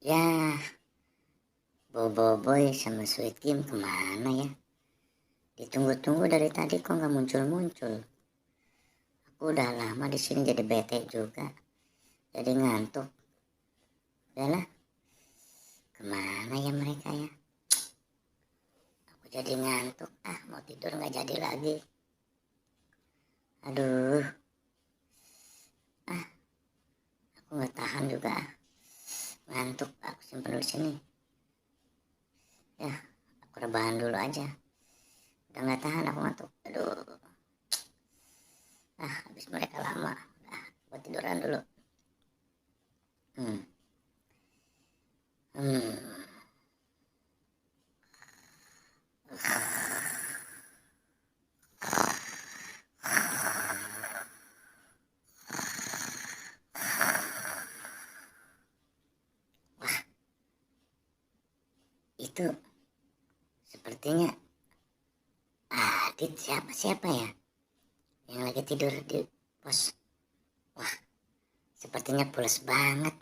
Ya, Boboiboy sama Sweet Kim kemana ya? Ditunggu-tunggu dari tadi kok nggak muncul-muncul. Aku udah lama di sini jadi bete juga, jadi ngantuk. Udahlah, kemana ya mereka ya? Aku jadi ngantuk, mau tidur nggak jadi lagi. Aduh, aku nggak tahan juga. Ngantuk, aku simpen dulu sini. Ya, aku rebahan dulu aja. Udah nggak tahan aku ngantuk. Aduh, habis mereka lama. Buat tiduran dulu. Hmm. Itu sepertinya Adit siapa ya yang lagi tidur di pos. Wah, sepertinya pulas banget.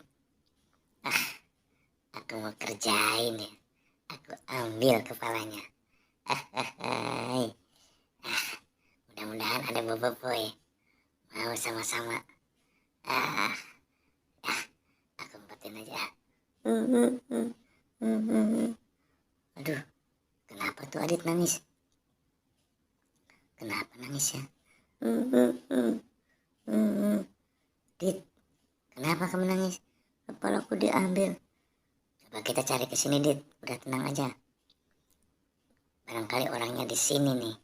Aku mau kerjain ya. Aku ambil kepalanya. Hai. Mudah-mudahan ada Boboiboy mau sama-sama. ah aku umpetin aja. Aduh, kenapa tuh Adit nangis? Kenapa nangis ya? Dit, kenapa kamu nangis? Kepalaku diambil. Coba kita cari ke sini, Dit. Udah tenang aja. Barangkali orangnya di sini nih.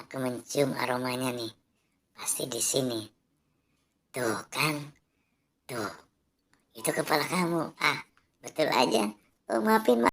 Aku mencium aromanya nih. Pasti di sini. Tuh kan? Tuh. Itu kepala kamu. Betul aja. Oh, maafin.